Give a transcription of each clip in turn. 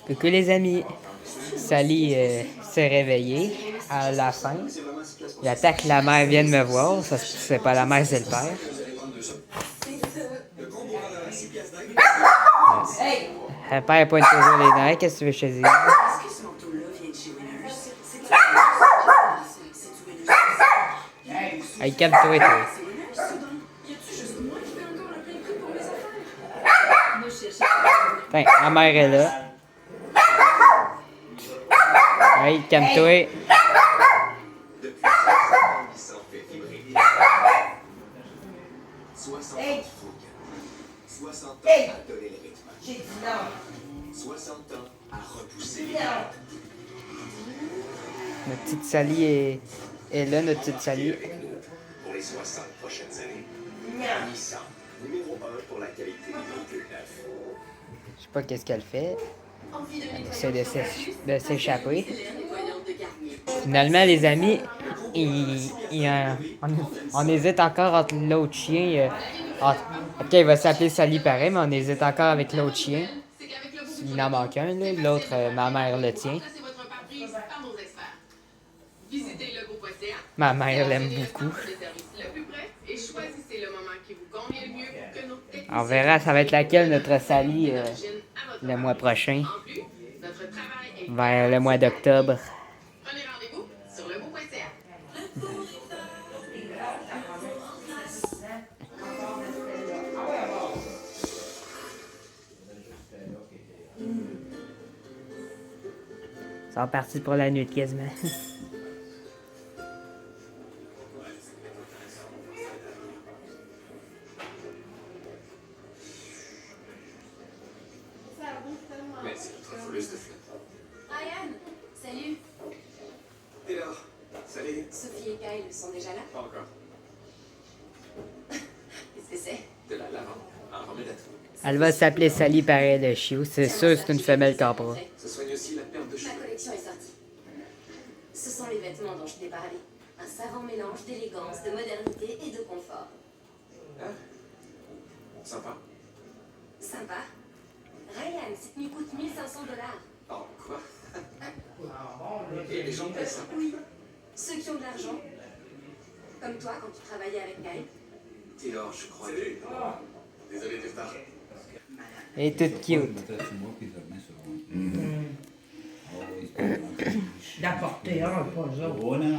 Coucou les amis, Sally s'est réveillée à la fin. J'attends que la mère vienne me voir, ça c'est pas la mère, c'est le père. Le père pointe toujours les dents, qu'est-ce que tu veux que je te dise? Hey, calme-toi, toi. Tiens, la mère est là. Hey, calme-toi. Hey! 60 ans à donner le rythme. J'ai dit non. 60 ans à repousser les Non. Notre petite Sally est là, notre petite Sally. pour les 60 prochaines années. Non. Nissan, numéro 1 pour la qualité des véhicules neufs. Je sais pas qu'est-ce qu'elle fait. Elle essaie de s'échapper. Finalement, les amis, on hésite encore entre l'autre chien. Ok, il va s'appeler Sally pareil, mais on hésite encore avec l'autre chien. Il en manque un, là. L'autre, ma mère le tient. Ma mère l'aime beaucoup. On verra, ça va être laquelle notre Sally le mois prochain. Vers le mois d'octobre. Prenez rendez-vous sur lebeau.ca. Ça va partir pour la nuit quasiment. Merci, foleuse de flotte. Ryan, salut. Et là, salut. Sophie et Kyle sont déjà là. Pas encore. Qu'est-ce que c'est? De la lavande, en remède à tout. Elle va s'appeler Sally pareil, le chiot. C'est sûr, c'est une femelle capra. Ça soigne aussi la perte de Ma cheveux. collection est sortie. Ce sont les vêtements dont je t'ai parlé. Un savant mélange d'élégance, de modernité et de confort. Hein? Sympa. Sympa. Ryan, cette nuit coûte 1500 $. Oh, quoi? Et les gens payent ça? Oui. Ceux qui ont de l'argent. Comme toi quand tu travaillais avec Kyle. Taylor, je crois. Salut. Désolé d'être tard. Elle est toute cute. D'apporter un, pas eux autres. Oh non,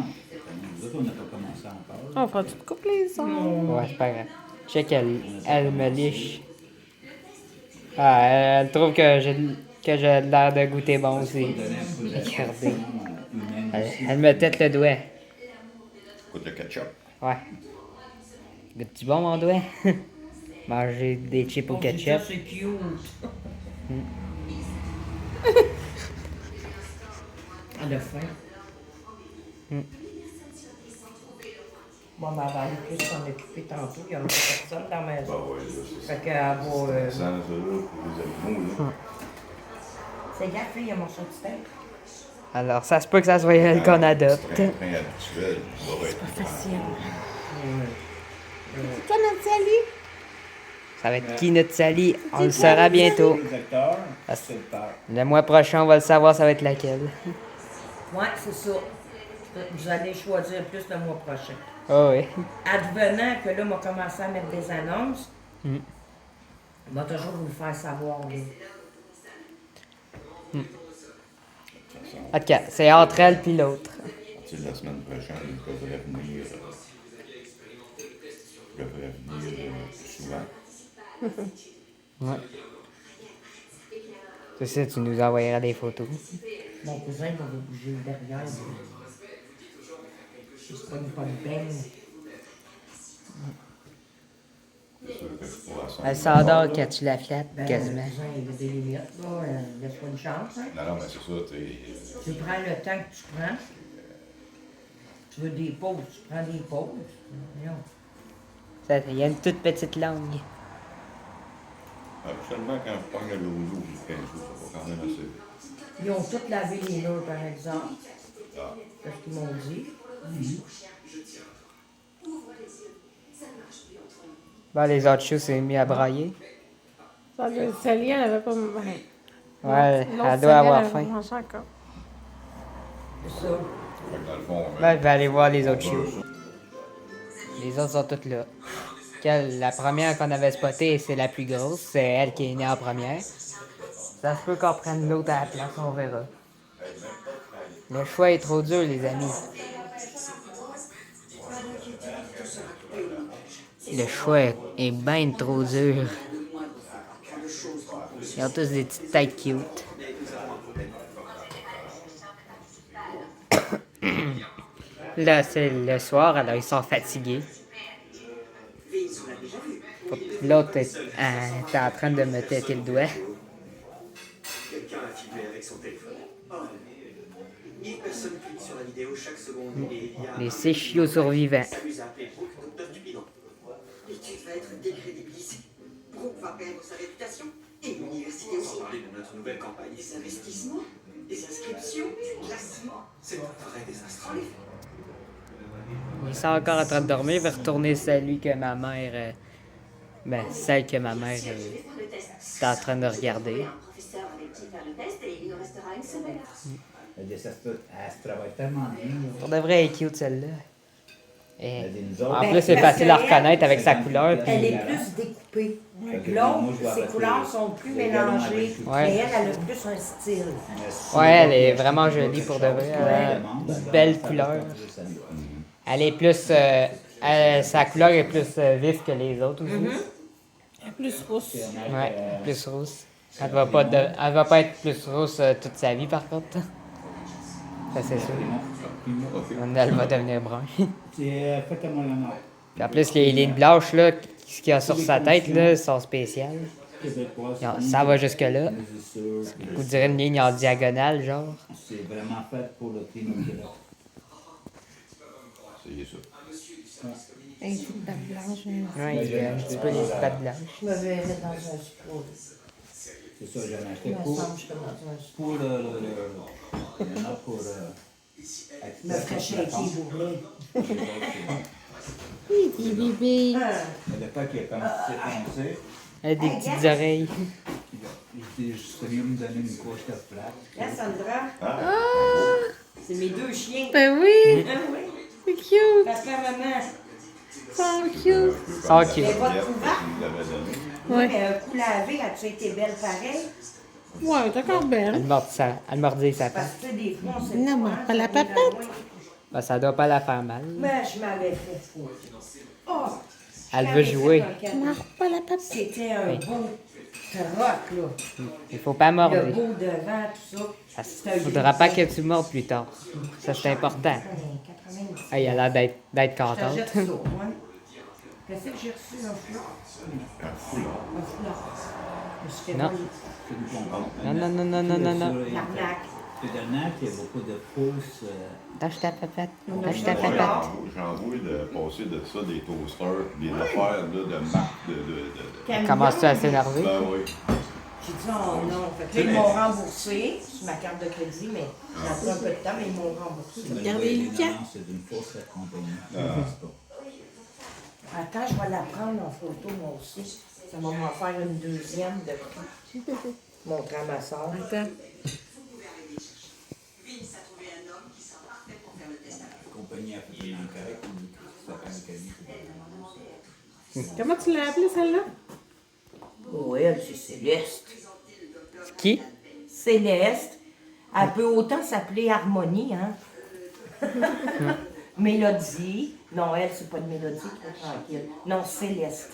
nous autres, on n'a pas commencé encore. On fera tout couple les ongles. Ouais, c'est pas grave. Check, elle me liche. Ah, elle trouve que j'ai l'air de goûter bon aussi. Regardez. Elle me tête le doigt. Écoute le ketchup. Ouais. Goûte-tu bon mon doigt? Manger des chips au On dit ketchup. ça, c'est cute. Elle a faim. Bon, ma va plus s'en occuper tantôt. Il y a personne dans la maison. Bah ouais, là, c'est Fait qu'elle va... ça. Sans ça, là, pour les animaux, là. C'est gaffe, il y a mon morceau de steak. Alors, ça se peut que ça soit elle qu'on adopte. C'est un train habituel. Ça va être Facile. Ça va être qui notre Sally? On le saura bientôt. les acteurs, c'est le père. Le mois prochain, on va le savoir, ça va être laquelle. Ouais, c'est ça. Vous allez choisir plus le mois prochain. Oh oui. Advenant que là, on va commencer à mettre des annonces, Mm. on va toujours vous le faire savoir. Là. En tout cas, c'est entre elle puis l'autre. Tu sais, la semaine prochaine, je devrais venir. Je devrais venir plus souvent. Ouais. C'est ça, tu nous envoyeras des photos. Mon cousin va vous bouger derrière. C'est pas une bonne peine. C'est sûr que je pourrais attendre. Elle s'endort quand tu la flattes, Ben, quasiment. Mon cousin, il a des limites. Là. Laisse-moi une chance. Hein. Non, non, mais c'est ça, tu sais. Tu prends le temps que tu prends. Tu veux des pauses, tu prends des pauses. Voyons. Ça, il y a une toute petite langue. Habituellement, quand je pogne le rouleau, j'ai 15 jours, ça va quand même assez vite. Ils ont tous lavé les murs, par exemple. Ah. C'est ce qu'ils m'ont dit. Bon, les autres choux s'est mis à brailler. Sally, elle avait pas. Ouais, L'autre elle doit avoir céréale, faim. elle va manger encore. C'est ça. Fait que dans le fond, Là, elle va aller voir les autres chiots. Les autres sont toutes là. La première qu'on avait spotée, c'est la plus grosse. C'est elle qui est née en première. Ça se peut qu'on prenne l'autre à la place, on verra. Le choix est trop dur, les amis. Le choix est bien trop dur. Ils ont tous des petites têtes cute. Là, c'est le soir, alors ils sont fatigués. L'autre est en train de me têter le doigt. Quelqu'un a filmé avec son téléphone. Oh, 1000 personnes cliquent sur la vidéo chaque seconde et il y a... Les 6 chiots survivants. s'amuse à appeler Brooke docteur Cupidon. L'étude va être décrédibilisée. Brooke va perdre sa réputation et l'université aussi. On va parler de notre nouvelle campagne. Des investissements, des inscriptions, du classement. C'est un vrai désastre. Ils sont encore en train de dormir. Je vais retourner celui que ma mère... celle que ma mère est en train de regarder. Un professeur avec qui faire le test et il nous restera une semaine. Elle se travaille tellement bien. Pour de vrai, elle est cute, celle-là. Et Elle dit, nous autres, en plus, c'est facile à reconnaître avec sa couleur. Elle Puis, est plus découpée. Fait que L'autre, moi, je vois ses avec couleurs les- sont plus les galons mélangées. avec tout. Ouais. Mais elle a plus un style. ouais, elle est vraiment jolie pour de vrai. Elle a une belle couleur. Elle est plus... sa couleur est plus vive que les autres aussi. Elle est plus rousse. Ouais, plus rousse. Elle va pas être plus rousse toute sa vie, par contre. Ça, c'est sûr. Elle va devenir brun. Faites-moi la note. Puis en plus, les lignes blanches, là, ce qu'il y a sur sa tête, là, sont spéciales. Ça va jusque-là. Vous direz une ligne en diagonale, genre. C'est vraiment fait pour le trinomographe. essayez ça. Elle est toute patte blanche. Ouais, il y a un petit peu les pattes blanches. Je me verrais dans un sport. C'est ça, j'en ai acheté Il me pour, semble que je serais dans un sport. pour il y en a pour... Je me ferais shaker bourrelet. Oui, petit bébé. Le pas qui a commencé à penser, Elle a des petites oreilles. il dit, je serais mieux me donner une couche de plate. Là, Sandra, c'est mes deux chiens. Ben oui, Ah oui. c'est cute. Papa, maman. So cute. Ils sont cute. Mais pas de couvert. Il l'avait donné. Oui, mais un coup lavé, as-tu été belle pareil? Ouais, t'es encore belle. Elle mordit sa Parce patte. que tu sais, des fois, on sait Non, mais hein, pas la ça vient papette. de loin. Ben, ça doit pas la faire mal. Mais je m'avais fait foutre. Oh! Elle je veut t'avais jouer. fait un cadeau. Marre pas la papette. C'était un Oui. beau troc, là. Il faut pas Le mordre. beau devant, tout ça. Ça faudra pas que tu mordes plus tard. Ça, c'est important. 90. Ah, il a l'air d'être Je te contente. jette ça, ouais. Qu'est-ce que j'ai reçu, un foulard? Un foulard. Un foulard. Je me suis fait Non. voler. C'est du bonbon. Non, non, non, non, non, non, non. L'arnaque. C'est dernière qu'il y a beaucoup de fausses... Lâche ta papette. Lâche Ouais, ta Ouais, papette. j'envoie de passer de ça, des toasters, des affaires là, de marque de... Camion. Commences-tu à s'énerver? Ben oui. J'ai dit, oh non. Fait que là, ils m'ont remboursé sur ma carte de crédit, mais ça a pris un peu de temps, mais ils m'ont remboursé. Regardez Lucas. Non, c'est d'une fausse compagnie. Attends, je vais la prendre en photo, moi aussi. Ça va m'en faire une deuxième de prix. Montrer à ma soeur. Attends. La compagnie a fait une enquête, ça s'appelle Cali. Comment tu l'as appelée, celle-là? Oh, elle, c'est Céleste. Qui? Céleste. Elle peut autant s'appeler Harmonie, hein? Mélodie. Non, elle, c'est pas de Mélodie, trop tranquille. Non, Céleste.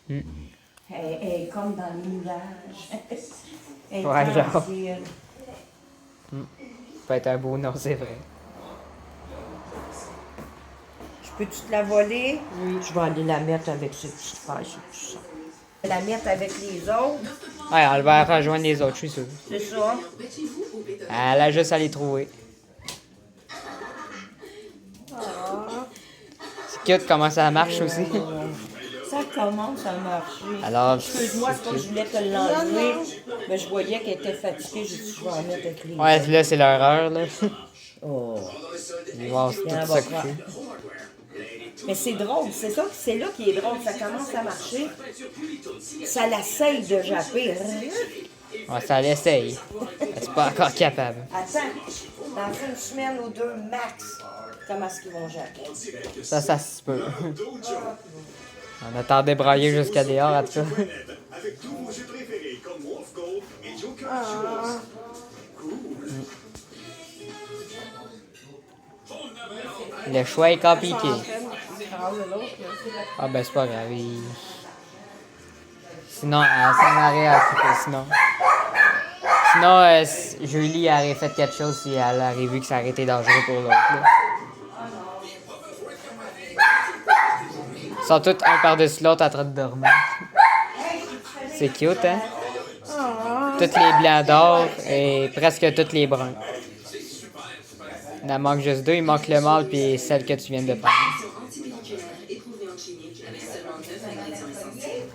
Elle est comme dans le nuage. Elle est Ouais, genre. tranquille. Ça peut être un beau nom, c'est vrai. Je peux-tu te la voler? Oui. Je vais aller la mettre avec ces petites feuilles, c'est tout ça. La mettre avec les autres, Ouais, elle va rejoindre les autres, je suis sûr. c'est ça. Elle a juste à les trouver. C'est cute comment ça marche aussi. Ça commence à marcher. Alors, Excuse-moi, c'est pas que je voulais te l'enlever, mais je voyais qu'elle était fatiguée. J'ai dit, je vais en mettre avec les ouais, là, c'est leur heure, là. Oh. Ils vont tous Il y en a se pas. coucher. Mais c'est drôle, c'est là qui est drôle. Ça commence à marcher. Ça l'essaye de japper. Ouais, ça l'essaye. C'est pas encore capable. Attends, dans une semaine ou deux max, comment est-ce qu'ils vont gérer? Ça se peut. On attendait brailler jusqu'à dehors, en tout cas. Avec tous vos jeux préférés comme Wolf Gold et Joker Le choix est compliqué. Ah, de l'autre, là. Ah ben c'est pas grave. Sinon, elle s'en aurait à couper, sinon. Sinon, Julie aurait fait quelque chose si elle aurait vu que ça aurait été dangereux pour l'autre. Là. Ils sont tous un par-dessus l'autre en train de dormir. C'est cute, hein? Toutes les blancs d'or et presque toutes les bruns. Il en manque juste deux. Il manque le mâle puis celle que tu viens de prendre.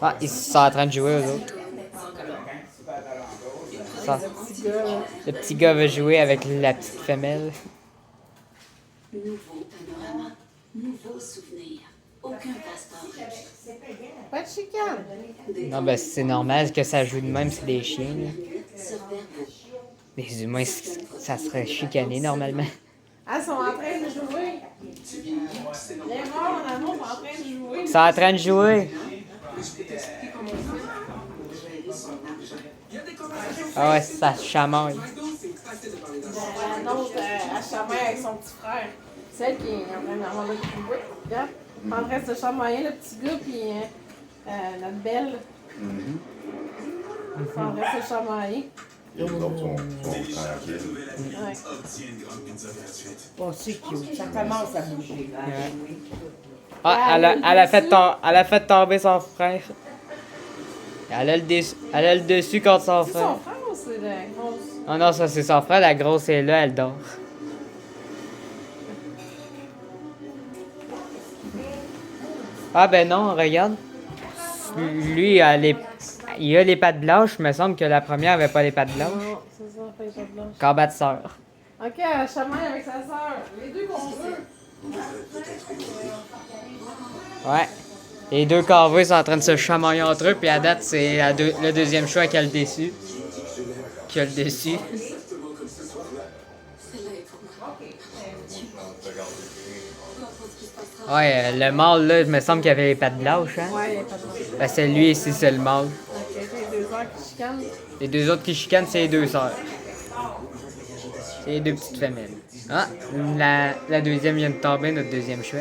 Ah, ils sont en train de jouer aux autres. Ça. Le petit gars veut jouer avec la petite femelle. Nouveau panorama, nouveaux souvenirs. Aucun passe-temps. Pas de chicane. Non, ben c'est normal que ça joue de même, c'est des chiens. Là. Les humains, ça serait chicané normalement. Ah, ils sont en train de jouer. Les morts en amour sont en train de jouer. Ils sont en train de jouer. Ah ouais, ça chamaille. L'autre, elle chamaille avec son petit frère. Celle qui est en train d'avoir le petit bout. Regarde, ils sont en train de se chamailler, le petit gars, puis notre belle. Ils sont en train de se chamailler. Les autres sont tranquilles. Ouais. Bon, c'est cute. Ça commence à bouger. Là. Ouais. Ah, elle a fait tomber son frère. Elle a le dessus contre son C'est frère. son frère ou c'est la grosse? Oh non, ça c'est son frère, la grosse est là, elle dort. Ah ben non, regarde. Lui, il a les pattes blanches, il me semble que la première avait pas les pattes blanches. Non, c'est ça, pas les pattes blanches. Combat de sœur. Ok, elle chamaille avec sa soeur. Les deux contre eux. Ouais. Les deux carvés sont en train de se chamailler entre eux, puis à date, c'est le deuxième choix qui a le dessus. Qui a le dessus. Ouais, le mâle, là, il me semble qu'il avait les pattes blanches, hein? Ouais, les pattes blanches. Ben, c'est lui ici, c'est le mâle. Ok, les deux heures qui chicanent. Les deux autres qui chicanent, c'est les deux sœurs. C'est les deux petites femelles. Ah, la deuxième vient de tomber, notre deuxième choix.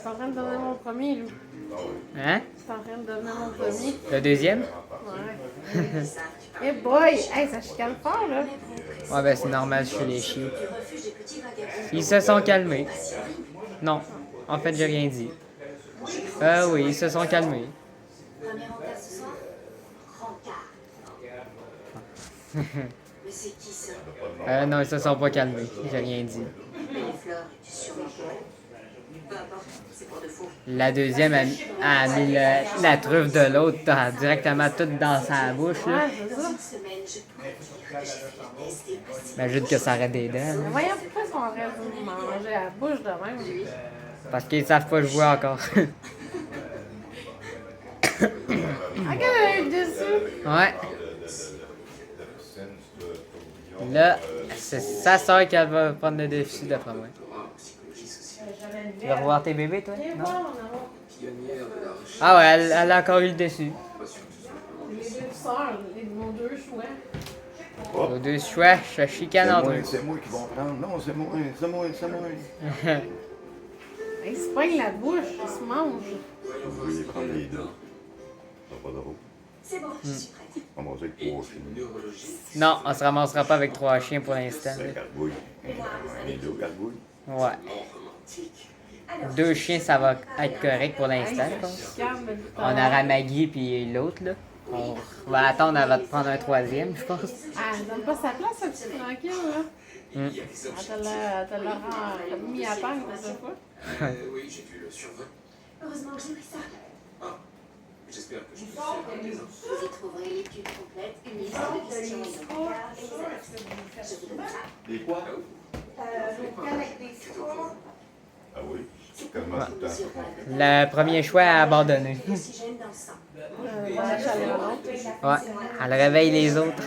C'est en train de donner mon premier, lui. Hein? C'est en train de donner mon premier. Le deuxième? Ouais. Eh boy! Hey, ça chicane fort, là. Ouais, ben c'est normal chez les chiens. Ils se sont calmés. Non, en fait, j'ai rien dit. Oui, ils se sont calmés. Premier encart ce soir? Rencard. Mais c'est qui ça? Non, ils se sont pas calmés. J'ai rien dit. Mais les fleurs, tu sûrement pas. Peu importe, c'est pour de faux. La deuxième a mis la truffe de l'autre directement toute dans sa bouche. Là. Ouais, c'est ça. Une semaine, je pourrais dire que j'ai fait tester aussi. Imagine que ça aurait des dents. Mais là. voyons pourquoi ils sont en train de manger à la bouche de même. Parce qu'ils savent pas jouer encore. Ah, qu'elle a eu dessus! Ouais. Là, c'est sa soeur qui va prendre le dessus d'après moi. Tu vas revoir tes bébés, toi? Viens Non? voir, mon amour. Ah ouais, elle a encore eu le dessus. Les deux sœurs, nos deux choix. Les deux choix, je chicane entre eux. C'est moi qui vais prendre. Non, c'est moi. Ils se pognent la bouche, ils se mangent. Je vais les prendre les deux. C'est pas drôle. C'est bon, je suis prête. On va manger avec 3 chiens. Non, on se ramassera pas avec 3 chiens pour l'instant. C'est gargouille. Les deux gargouilles. Ouais. 2 chiens, ça va être correct pour l'instant, je pense. On aura Maggie puis l'autre, là. On va attendre avant de prendre un troisième, je pense. Ah, elle donne pas sa place, cette petite tranquille, là. Mm. Elle te l'a mis à terre cette fois. Oui, j'ai vu le survol. Heureusement que j'ai pris ça. J'espère que je peux faire des enfants. Vous y trouverez l'étude complète, une liste de questions et de regards et des annexes. Je vous donne ça. Des quoi? Avec des sports. Ah oui. Quasiment tout le temps. Le premier choix à abandonner. L'oxygène dans le sang. La chaleur, non? Ouais, elle réveille les autres.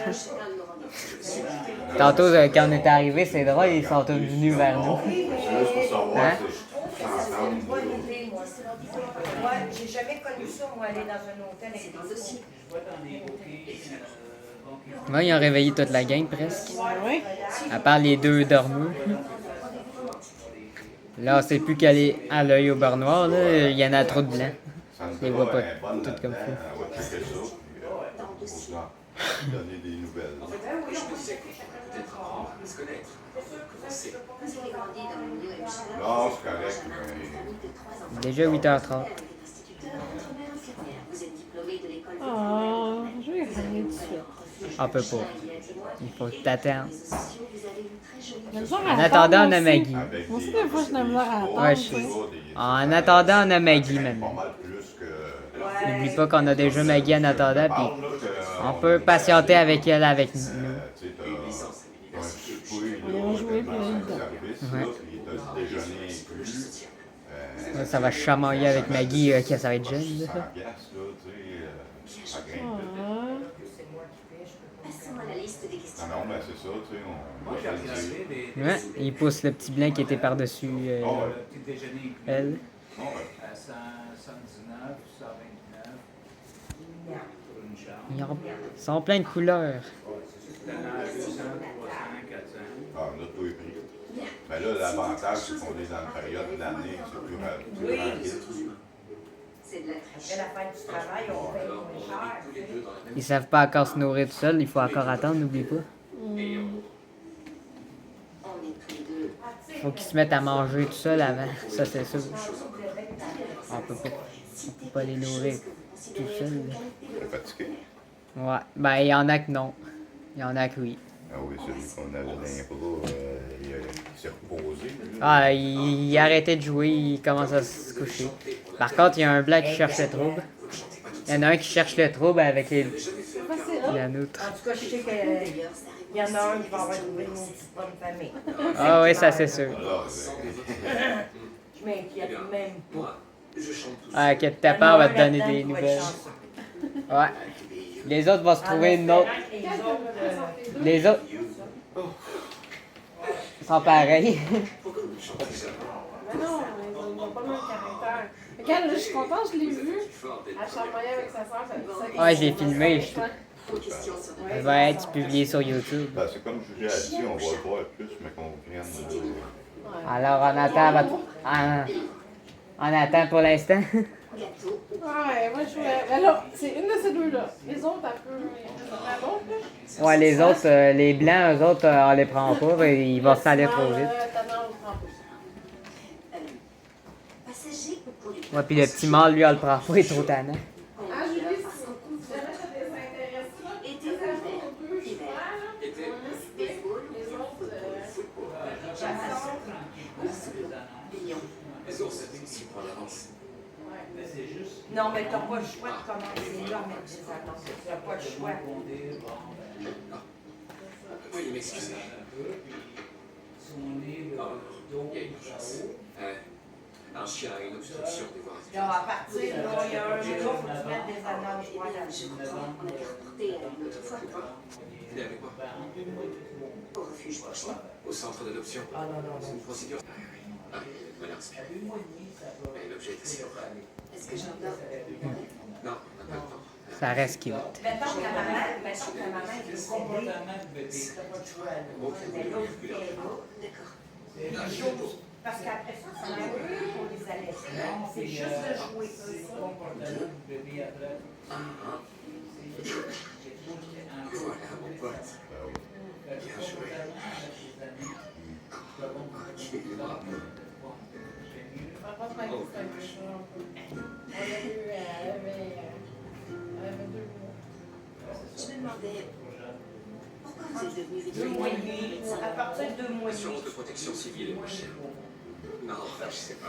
Tantôt, quand on est arrivé, c'est drôle, ils sont tous venus vers nous. C'est juste pour savoir, Hein? c'est Ça, c'est entendre, une bonne idée, moi. Moi, j'ai jamais connu ça, moi, aller dans un hôtel avec des dossiers. Moi, ils ont réveillé toute la gang presque. Oui. À part les deux dormeux. Là, on sait plus qu'elle est à l'œil au beurre noir, là. Il y en a trop de blancs. ça ne Les fait voit pas un bon toutes comme là-dedans, ça. on va checker ça, puis faut se donner des nouvelles. Parce qu'il est grandi dans le milieu MCH. Non, c'est correct, mais Déjà 8h30. Votre mère infirmière. Vous êtes diplômé de l'école. Oh, je vais essayer tout de suite. On peut pas. Il faut t'attendre. J'ai besoin En à attendant, on a attendre Maggie. avec Moi aussi, des fois, je n'aime pas à attendre. Ouais, tu je sais. sais. En attendant, on a Maggie pas maintenant. mal plus que... N'oublie pas qu'on a déjà Maggie en attendant, puis Parle, là, que on peut patienter avec elle, avec nous. tu sais, t'as un souper, là, On va jouer tellement plein de cinq services, là, Ouais. puis t'as le déjeuner inclus. Là, ça va chamailler avec Maggie, que ça va être jeune. 100 là. piastres, là, tu sais, ça grimpe vite. Ah. Passons à la liste des questions. Non, mais c'est ça, tu sais, on Moi, va j'ai se le dire. regardé des Ouais, il pousse le petit blanc qui était par-dessus Oh, le ouais. petit déjeuner inclus elle. Oh, ouais. à 119, 129 pour une chambre. Ils sont pleins de couleurs. T'en as 200, 300, 400. Ah, on a tout les prix. Mais là, l'avantage, c'est qu'on est dans une période de l'année, c'est plus rapide. C'est de la Après triche. la fin du travail, on paye moins cher. tu sais. Ils savent pas encore se nourrir tout seuls, il faut encore attendre, n'oublie pas. On est tous les deux. Faut qu'ils se mettent à manger tout seuls avant, ça c'est sûr. On peut pas les nourrir tout seuls. là. T'es fatigué? Ouais, ben il y en a que non. Il y en a que oui. Ah oui, celui qu'on avait dans les bras, il s'est reposé. lui. Ah, il a arrêté de jouer, il commence à se coucher. Par contre, il y a un blanc qui cherche le trouble. Il y en a un qui cherche le trouble avec la nôtre. En tout cas, je sais qu'il y en a un qui va avoir trouvé une petite bonne famille. Ah oui, ça c'est sûr. Alors, Je m'inquiète même pas. Ah, inquiète-toi pas, on va te donner des nouvelles. Ouais. Les autres vont se trouver une autre. Les autres sont pareils. Mais non, mais ils n'ont pas le même caractère. Regarde, là, je suis contente, je l'ai vu. Elle chamaillait avec sa soeur, ça dit ça. Ouais, je l'ai filmé. Questions sur Elle va être publiée sur YouTube. ben, c'est comme je vous ai dit, on va le voir plus, mais qu'on vienne. Alors, on attend on attend pour l'instant. gâteau. Ouais, moi, je voulais. Mais là, c'est une de ces deux-là. Les autres, un peu. La d'autres, là. Ouais, les autres, les blancs, eux autres, on les prend pas, ils vont s'aller trop vite. T'en prend pas. Passager ou conducteur. Ouais, puis le petit mâle, lui, on le prend pas, il est trop tannant. Ah, Julie, si jamais ça t'intéresse, là. Été ou hiver. Hiver. Baseball. Les autres, Lion. Non, mais t'as pas le choix de commencer là à mettre des annonces. T'as pas le choix. Oui, m'excusez. Un chien a une obstruction des voies. Là, à partir, là, il y a un jour, il faut que tu mettes des annonces. Voilà. Je comprends. On avait reporté une autre fois. Il est avec moi. Au refuge prochain. Au centre d'adoption. Ah non, non, C'est non. une procédure. Ah oui, voilà, c'est bien. Mais l'objet est assez lourd. Est-ce que j'en dors? Non, on n'a pas le temps. Ça reste cute. Mettons que la maman est décédée. T'as pas de choix, là. Mais l'autre, elle est là. D'accord. Parce qu'après ça, c'est malheureux pour les allaiter. C'est juste de jouer eux. Voilà, mon pote. Bien joué. Par contre, ma fille, c'est un peu ça, un peu. On l'a vu, elle avait 2 mois. Je me demandais pourquoi vous êtes devenu 2 mois et demi. vétérinaire. À partir de 2 mois et L'assurance demi. de protection civile est moins chère. Non, je sais pas.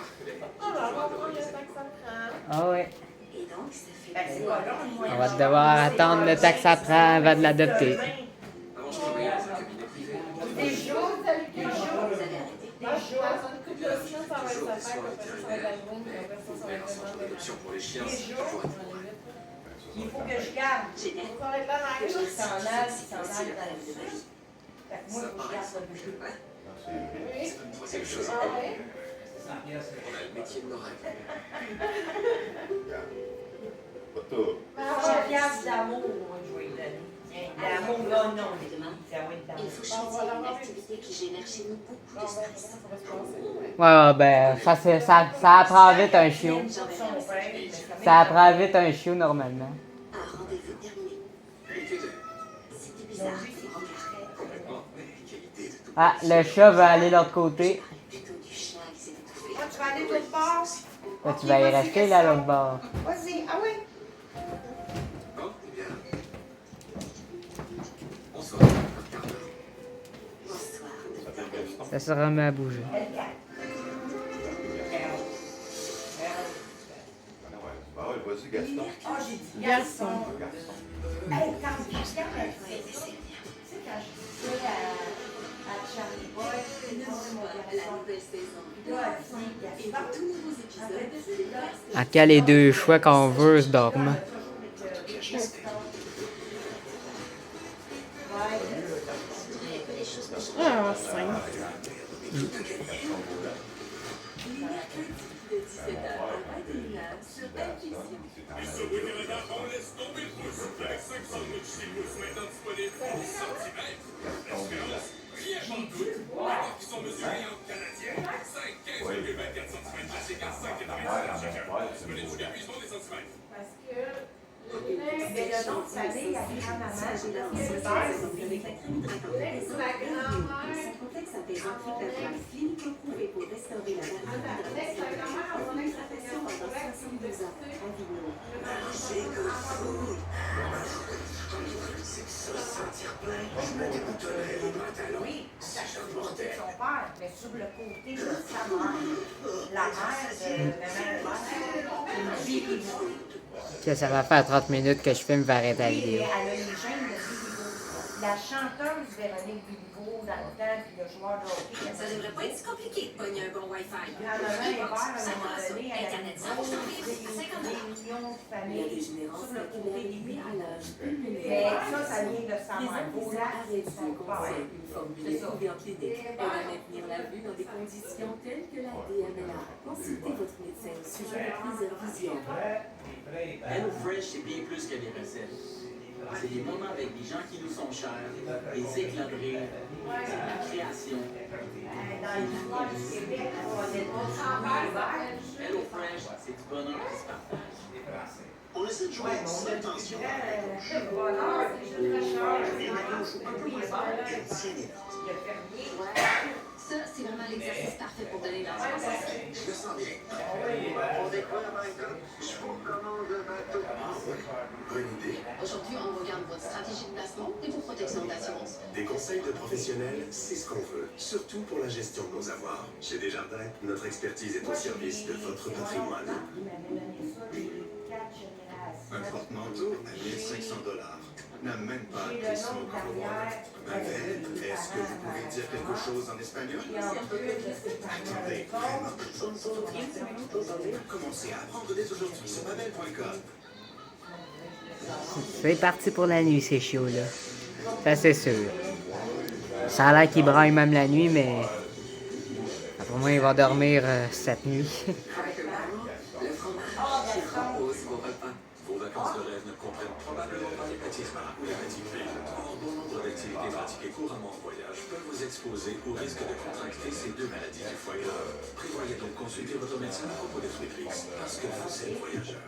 Ah, bah, on va le temps que ça prend. Ah ouais. Et donc, ça fait Ben, c'est pas long, moi. On va devoir attendre le temps que ça prend avant de l'adopter. Avant, je travaillais dans un cabinet privé. Des jours, Des jours, vous avez arrêté. dans une couple de semaines, ça va être sa fête, après ça va être Halloween, puis après ça va Mais être un centre vraiment d'adoption pour les chiens, c'est Déjà? toujours être Il faut que je garde. Ça va être la Que même. je s'en aille, il s'en aille dans la vie. Fait que moi, il faut que je garde le bébé. Oui. C'est une troisième chose. Ah oui? On a le métier de nos rêves. Pas tout. 100 piastres d'amour, je vais lui donner. D'amour, là, non. Ça va être Il d'amour. faut choisir une activité qui génère chez nous beaucoup Bon, de ben, stress. ça va se passer. Ouais, ben, ça apprend vite un chiot. Ça apprend vite un chiot normalement. Un rendez-vous terminé. C'était bizarre, il rencontrait Complètement. Mais quelle idée de tout. Ah, le chat veut aller de l'autre côté. plutôt du chien qui s'est étouffé. Ah, tu vas aller de l'autre bord? Là, tu vas y rester là, l'autre bord. Vas-y, ah oui. Bon, eh bien. On se retrouve dans un quart d'heure. Bonsoir. Ça se remet à bouger. Ah ouais, vas-y, Gaston. Ah, j'ai dit Garçon. Garçon. Hey, quand tu sais, quand je disais à Charlie Boy, Ne manque pas la nouvelle saison. là, elle dit Et Gaston. tous nouveaux épisodes. En cas les deux choix qu'on veut se dorment. Ah, simple. De 17h à 21h sur Intuition. Parce que le Mais le nom de famille, la grand-maman, c'est le beurre, c'est la grand-mère. Son complexe a des antiplatelets cliniquement prouvés pour restaurer la Attends, next, la grand-mère, on va next, Tratation pendant 72 ans. Avignon. oui, ça c'est son père, mais sur le côté de sa mère, la mère de ma mère, une fille Que ça va faire 30 minutes que je filme, va arrêter la oui, vidéo. elle a une gêne de Biliveau. La chanteuse Véronique Biliveau, dans le temps, puis le joueur de hockey. Ça devrait pas être si compliqué de pogner un bon Wi-Fi. Grand-maman Hébert, à un Ça moment va, ça. donné, elle a une Internet 100% grosse libre à 50 $. réunion de Il y a famille des générances sur le côté des Biliveau. Mais Mais ça vient de sa les mère. artisans Là, arrêtent c'est son de père. conseil une formule clinique. Elle va maintenir la vue dans des conditions telles que la DMLA. Consultez votre médecin au sujet de prise de vision. Hello Fresh, c'est bien plus que des recettes. C'est des moments avec des gens qui nous sont chers, des éclats de rire, c'est de la création. Dans l'histoire du Québec, on est pas sur l'hiver. Hello Fresh, c'est du bonheur qui se partage. On essaie de jouer sans tension. Le bonheur, c'est une fraîcheur. Ça, c'est vraiment l'exercice parfait pour donner dans ce sens. Je me sens bien. On décolle, Michael. Je vous commande un bateau. Bonne idée. Aujourd'hui, on regarde votre stratégie de placement et vos protections d'assurance. Des conseils de professionnels, c'est ce qu'on veut. Surtout pour la gestion de nos avoirs. Chez Desjardins, notre expertise est au service de votre patrimoine. Un porte-manteau à 1500 $. N'a même pas J'ai pris le son nom de courroie. carrière. Manuel, est-ce que vous pouvez dire quelque chose en espagnol? Et en plus de ces Attendez, vraiment. Commencez à apprendre dès aujourd'hui sur babel.com. C'est parti pour la nuit, ces chiots-là. Ça, c'est sûr. Ça a l'air qu'ils braillent même la nuit, mais... Après moi, ils vont dormir cette nuit. Le fromage qui repose vos repas. Vos vacances de rêve ne comprennent probablement pas l'hépatisme A ou l'hépatite B. Or, bon nombre d'activités pratiquées couramment en voyage peuvent vous exposer au risque de contracter ces deux maladies du foie gras. Prévoyez donc consulter votre médecin à propos des Friedrichs, parce que vous êtes voyageur.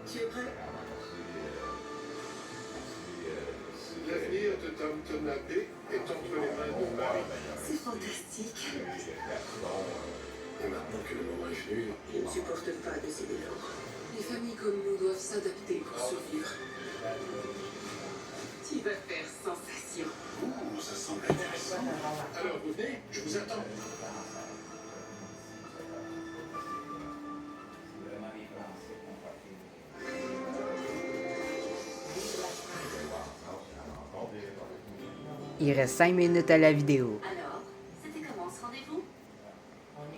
Tu es prêt? L'avenir de Tom Tonabé est entre les mains de Marie. C'est fantastique. Et maintenant que le moment est venu, Je ne supporte pas de ces mélanges. Les familles comme nous doivent s'adapter pour survivre. Tu vas faire sensation. ça semble intéressant. Alors, vous venez? Je vous attends. Il reste 5 minutes à la vidéo. Alors, c'était comment ce rendez-vous?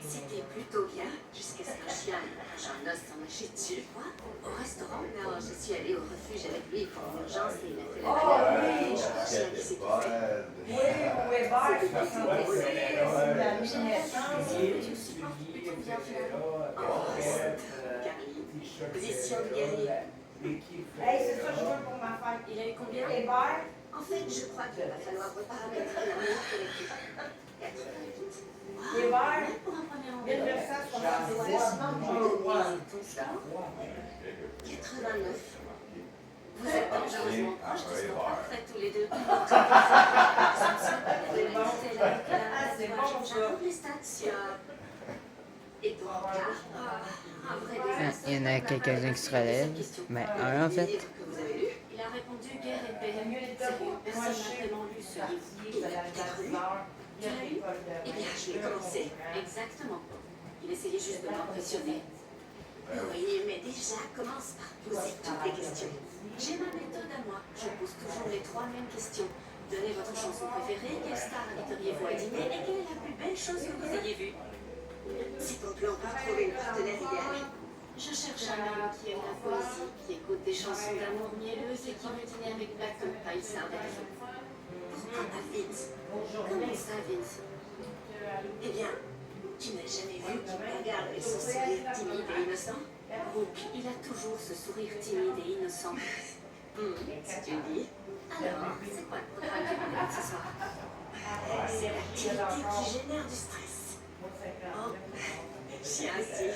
C'était plutôt bien, jusqu'à ce qu'un chien et un os s'en mâchait dessus. Quoi? Au restaurant? Non, je suis allée au refuge avec lui pour une urgence et il a fait la Oh, valeur. oui. Je cherchais à qui c'est tout fait. Oui, au Weber, je pense que c'est la naissance. Tu supportes plutôt bien finalement. Carly, position de guerrier. Hey, c'est ça que je veux pour ma fête. Il a eu combien? Weber, En fait, je crois qu'il va falloir reparamétrer l'amour collectif. 88. Weber, Pour un premier rendez-vous. 1976. 89. Vous êtes dangereusement proches de ce qu'on parfait tous les deux. C'est bon, ça. J'approuve les stats. Et pour un vrai Ah, il y en a quelques-uns qui se relèvent. Mais un en fait. que vous avez lu, Il a répondu guerre et paix. Sérieux, personne n'a vraiment lu ce livre. il l'a peut-être lu. Tu l'as lu? Eh bien, je l'ai commencé. Exactement. Il essayait juste de m'impressionner. Oui, mais déjà, commence par poser toutes les questions. J'ai ma méthode à moi. Je pose toujours les 3 mêmes questions. Donnez votre chanson préférée, quelle star inviteriez-vous à dîner et quelle est la plus belle chose que vous ayez vue? C'est ton plan pour trouver une partenaire idéale. Je cherche un homme qui aime la poésie, qui écoute des chansons d'amour mielleuses et qui veut dîner avec Platon, pas il sert avec feu. Pourquoi pas Vince? Comment ça, Vince? Eh bien, tu n'as jamais vu qu'il me regarde avec son sourire timide et innocent? Brooke, il a toujours ce sourire timide et innocent. Si tu le dis. Alors, c'est quoi le programme que vous avez ce soir? C'est l'activité qui génère du stress. Oh, chien assis.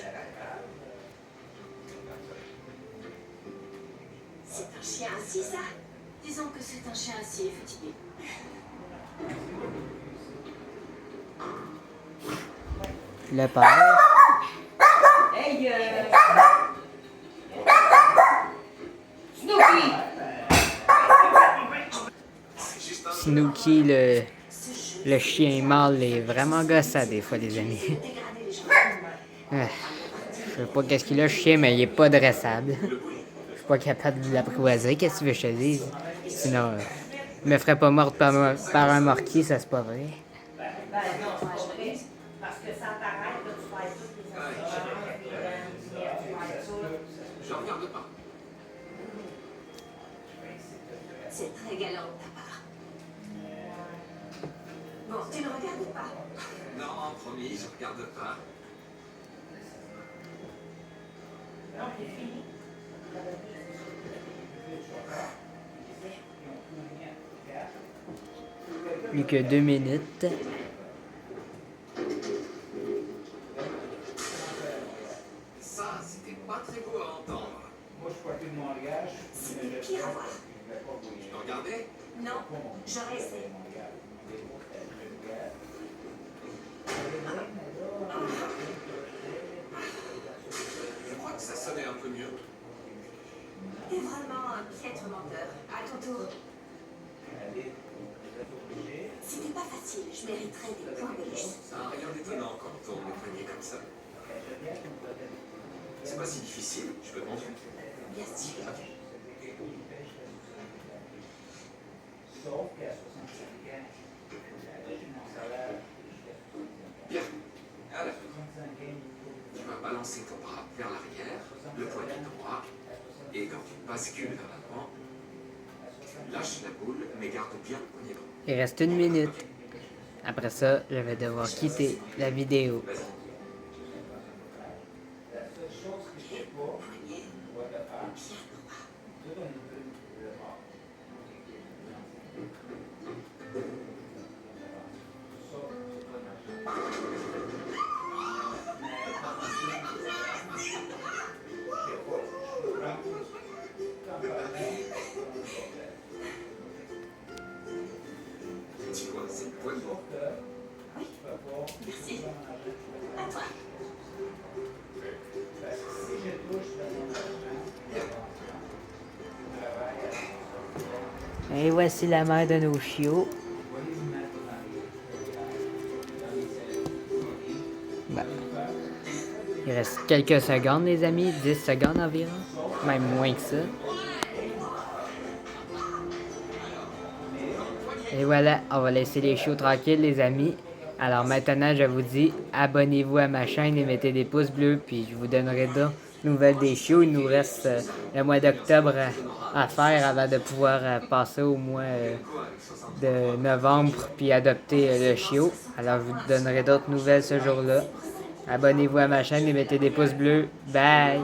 C'est un chien assis, ça? Disons que c'est un chien assis et fatigué. Le père. hey, Snoopy! Snooki, le chien mâle, est vraiment gossant des fois, les amis. Ah, je sais pas qu'est-ce qu'il a, le chien, mais il est pas dressable. Je suis pas capable de l'apprivoiser, qu'est-ce que tu veux que je te dise? Sinon, je me ferais pas morte par un mortier, ça c'est pas vrai. Ben non, c'est pas vrai. Parce que sans paraître, là, tu fais toutes les affaires, tu fais tout. Je regarde pas. C'est très galant de ta part. Bon, tu ne regardes pas. Non, promis, je regarde pas. Non, c'est fini. Plus que 2 minutes. Ça, c'était pas très beau à entendre. C'était pire à voir. Tu peux regarder? Non, j'aurais essayé. Je crois que ça sonnait un peu mieux. T'es vraiment un piètre menteur. À ton tour. C'était pas facile, je mériterais des points bonus. Ça n'a rien d'étonnant quand on tourne les poignets comme ça. C'est pas si difficile, je peux te montrer. Bien sûr. Bien. Alors, tu vas balancer ton bras vers l'arrière, le poignet droit, et quand tu bascules vers l'avant, lâche la boule, mais garde bien le poignet droit. Il reste 1 minute. Après ça, je vais devoir quitter la vidéo. Vas-y. Tu vois, c'est le poignet. Oui. Merci. À toi. Et voici la mère de nos chiots. Ben, il reste quelques secondes, les amis. 10 secondes environ. Même moins que ça. Poignet. Et voilà, on va laisser les chiots tranquilles, les amis. Alors maintenant, je vous dis, abonnez-vous à ma chaîne et mettez des pouces bleus, puis je vous donnerai d'autres nouvelles des chiots. Il nous reste le mois d'octobre à faire avant de pouvoir passer au mois de novembre, puis adopter le chiot. Alors, je vous donnerai d'autres nouvelles ce jour-là. Abonnez-vous à ma chaîne et mettez des pouces bleus. Bye!